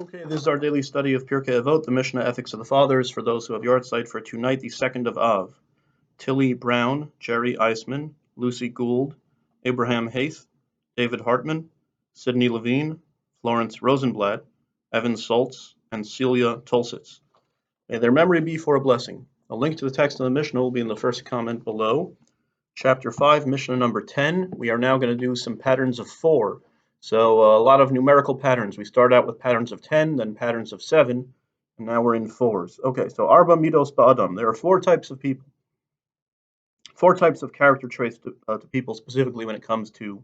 Okay, this is our daily study of Pirkei Avot, the Mishnah Ethics of the Fathers, for those who have yard site for tonight, the 2nd of Av. Tilly Brown, Jerry Eisman, Lucy Gould, Abraham Haith, David Hartman, Sidney Levine, Florence Rosenblatt, Evan Soltz, and Celia Tolsitz. May their memory be for a blessing. A link to the text of the Mishnah will be in the first comment below. Chapter 5, Mishnah number 10. We are now going to do some patterns of 4. So a lot of numerical patterns. We start out with patterns of 10, then patterns of 7, and now we're in 4s. Okay, so Arba Midos Ba'adam. There are 4 types of people. 4 types of character traits to people, specifically when it comes to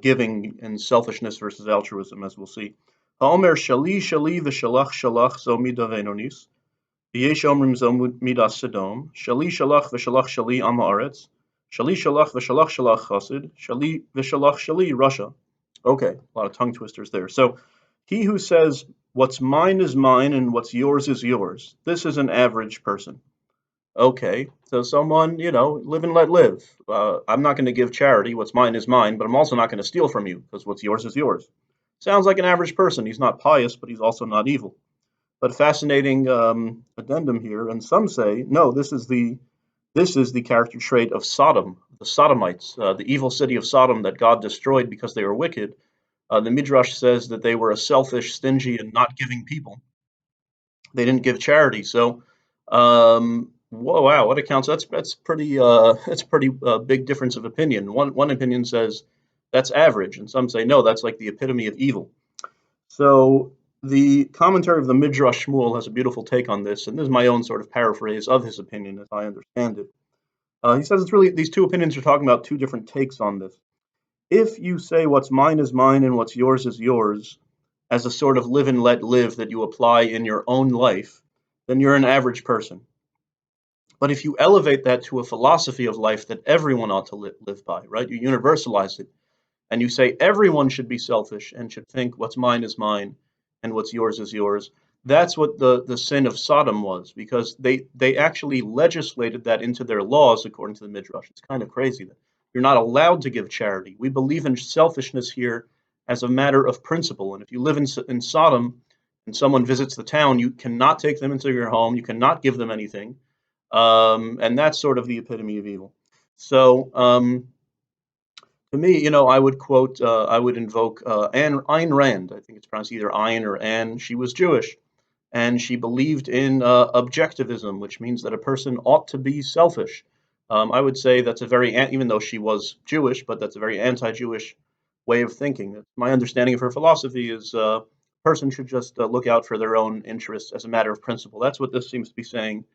giving and selfishness versus altruism, as we'll see. Ha'omer shali shali v'shalach shalach zo mida ve'nonis. V'yesh omrim zo midas sedom. Shali shalach v'shalach shali am haaretz. Shali shalach v'shalach shalach chassid. Shali v'shalach shali Russia. Okay, a lot of tongue twisters there. So he who says, what's mine is mine and what's yours is yours. This is an average person. Okay, so someone, live and let live. I'm not going to give charity. What's mine is mine, but I'm also not going to steal from you because what's yours is yours. Sounds like an average person. He's not pious, but he's also not evil. But fascinating addendum here. And some say, no, this is the character trait of Sodom, the Sodomites, the evil city of Sodom that God destroyed because they were wicked. The Midrash says that they were a selfish, stingy, and not giving people. They didn't give charity. So, whoa, wow, what accounts? That's pretty big difference of opinion. One opinion says that's average, and some say no, that's like the epitome of evil. So the commentary of the Midrash Shmuel has a beautiful take on this, and this is my own sort of paraphrase of his opinion as I understand it. He says it's really, these two opinions are talking about 2 different takes on this. If you say what's mine is mine and what's yours is yours as a sort of live and let live that you apply in your own life, then you're an average person. But if you elevate that to a philosophy of life that everyone ought to live by, right? You universalize it, and you say everyone should be selfish and should think what's mine is mine and what's yours is yours. That's what the sin of Sodom was, because they actually legislated that into their laws according to the Midrash. It's kind of crazy that you're not allowed to give charity. We believe in selfishness here as a matter of principle. And if you live in Sodom and someone visits the town, you cannot take them into your home. You cannot give them anything. And that's sort of the epitome of evil. So to me, I would invoke Ayn Rand. I think it's pronounced either Ayn or Ann. She was Jewish, and she believed in objectivism, which means that a person ought to be selfish. I would say that's even though she was Jewish, but that's a very anti-Jewish way of thinking. My understanding of her philosophy is a person should just look out for their own interests as a matter of principle. That's what this seems to be saying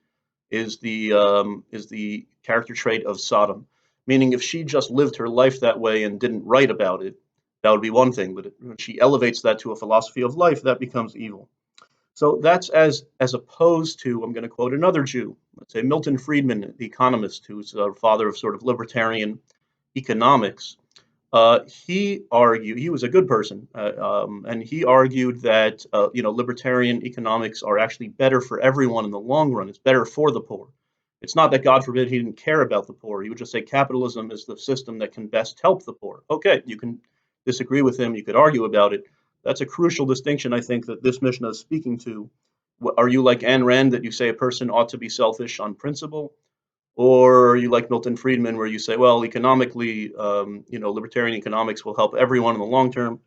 is the character trait of Sodom. Meaning if she just lived her life that way and didn't write about it, that would be one thing. But when she elevates that to a philosophy of life, that becomes evil. So that's as opposed to, I'm going to quote another Jew, let's say Milton Friedman, the economist, who's a father of sort of libertarian economics. He was a good person, and he argued that libertarian economics are actually better for everyone in the long run. It's better for the poor. It's not that, God forbid, he didn't care about the poor. He would just say capitalism is the system that can best help the poor. Okay, you can disagree with him. You could argue about it. That's a crucial distinction, I think, that this Mishnah is speaking to. Are you like Ayn Rand, that you say a person ought to be selfish on principle? Or are you like Milton Friedman, where you say, well, economically, libertarian economics will help everyone in the long term?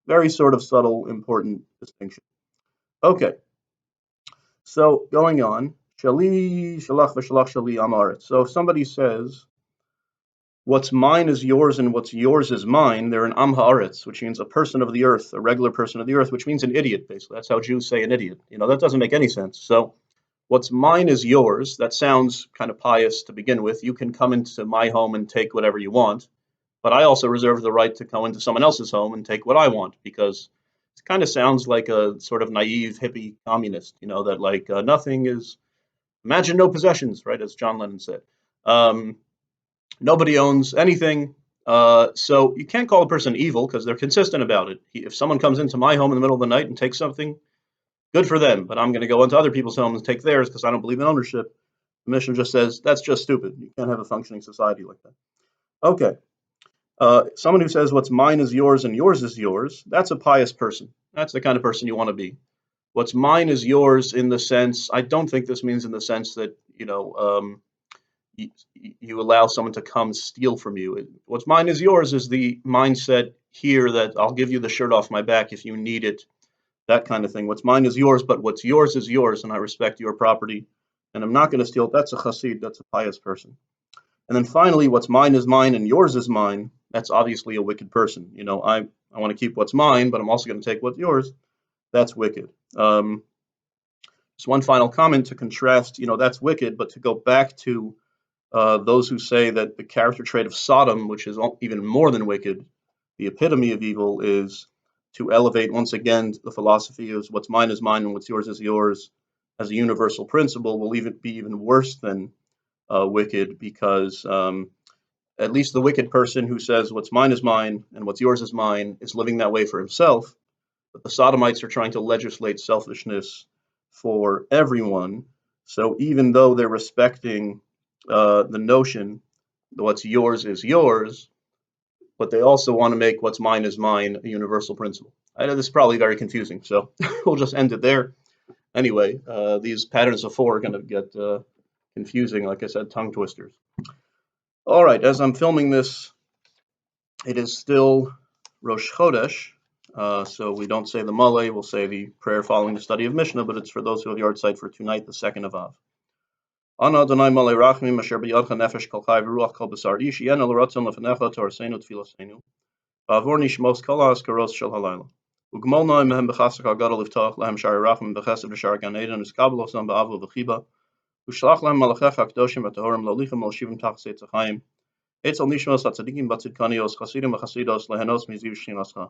Very sort of subtle, important distinction. Okay, so going on. Shali, shalach, v'shalach, shali, amaret. So if somebody says, what's mine is yours and what's yours is mine, they're an am haaretz, which means a person of the earth, a regular person of the earth, which means an idiot, basically. That's how Jews say an idiot. That doesn't make any sense. So what's mine is yours. That sounds kind of pious to begin with. You can come into my home and take whatever you want, but I also reserve the right to go into someone else's home and take what I want, because it kind of sounds like a sort of naive hippie communist, that like nothing is, imagine no possessions, right, as John Lennon said. Nobody owns anything, so you can't call a person evil because they're consistent about it. If someone comes into my home in the middle of the night and takes something, good for them, but I'm going to go into other people's homes and take theirs because I don't believe in ownership. The Mishnah just says that's just stupid. You can't have a functioning society like that. Okay. Someone who says what's mine is yours and yours is yours, that's a pious person. That's the kind of person you want to be. What's mine is yours in the sense, I don't think this means in the sense that, you, you allow someone to come steal from you. What's mine is yours is the mindset here that I'll give you the shirt off my back if you need it, that kind of thing. What's mine is yours, but what's yours is yours, and I respect your property, and I'm not going to steal it. That's a chassid, that's a pious person. And then finally, what's mine is mine and yours is mine. That's obviously a wicked person. I want to keep what's mine, but I'm also going to take what's yours. That's wicked. Just one final comment to contrast, that's wicked, but to go back to those who say that the character trait of Sodom, which is even more than wicked, the epitome of evil, is to elevate once again the philosophy of what's mine is mine and what's yours is yours as a universal principle, will even be even worse than wicked, because at least the wicked person who says what's mine is mine and what's yours is mine is living that way for himself. But the Sodomites are trying to legislate selfishness for everyone. So even though they're respecting the notion that what's yours is yours, but they also want to make what's mine is mine a universal principle. I know this is probably very confusing, so we'll just end it there. Anyway, these patterns of four are going to get confusing, like I said, tongue twisters. All right, as I'm filming this, it is still Rosh Chodesh, so we don't say the Malay, we'll say the prayer following the study of Mishnah, but it's for those who have yard site for tonight, the 2nd of Av. Ana Adonai Malay Rachmim Asher B'yadcha Nefesh Kol Chai V'ruach Kol Basar Ish Yen El Ratzon Lefenecha Torasenu Tfilasenu V'avor Nishmos Kol HaAskaros Shel Halayla Ugmol Noim Mehem B'chasek HaGadol Liftach Lehem Shari Rachmim B'chesed V'shar Gan Eden V'skabel Osam B'avo V'chiba V'shlach Lehem Malachecha HaKadoshim V'Tahorim L'olichem L'Shivim Tach Seitz HaChaim Eitz Al Nishmos HaTzadikim B'Tzidkanios Chasidim V'Chasidos Lehenos Miziv Shchinascha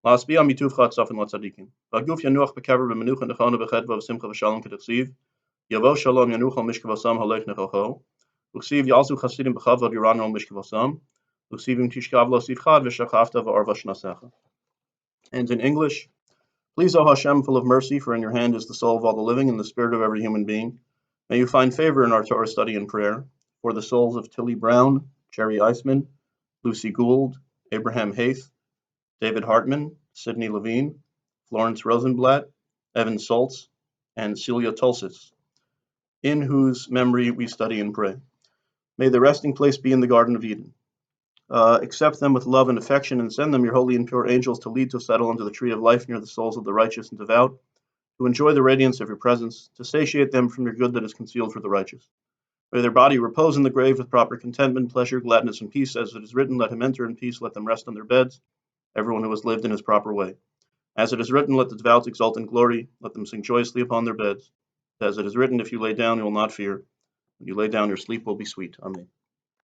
La'asbiyah Mituvcha Tzafin L'Tzadikim V'Aguf Yanuach B'Kever B'Menucha Nechona B'Chedva V'Simcha V'Shalom K'Techsiv Yavo Shalom Yanuchal Mishkavasam Halech Nechocho Uksiv Yalzu Chasidim B'Chavod Yerano Mishkavasam Uksivim Tishkav Lo Sivchad V'Shachafta V'Arva Shnasecha. And in English, please, O Hashem, full of mercy, for in your hand is the soul of all the living and the spirit of every human being. May you find favor in our Torah study and prayer for the souls of Tilly Brown, Jerry Eisman, Lucy Gould, Abraham Haith, David Hartman, Sidney Levine, Florence Rosenblatt, Evan Soltz, and Celia Tulsis, in whose memory we study and pray. May the resting place be in the Garden of Eden. Accept them with love and affection, and send them your holy and pure angels to lead to settle under the tree of life near the souls of the righteous and devout, to enjoy the radiance of your presence, to satiate them from your good that is concealed for the righteous. May their body repose in the grave with proper contentment, pleasure, gladness, and peace, as it is written, let him enter in peace, let them rest on their beds, everyone who has lived in his proper way. As it is written, let the devout exult in glory, let them sing joyously upon their beds. As it is written, if you lay down, you will not fear. When you lay down, your sleep will be sweet. Amen.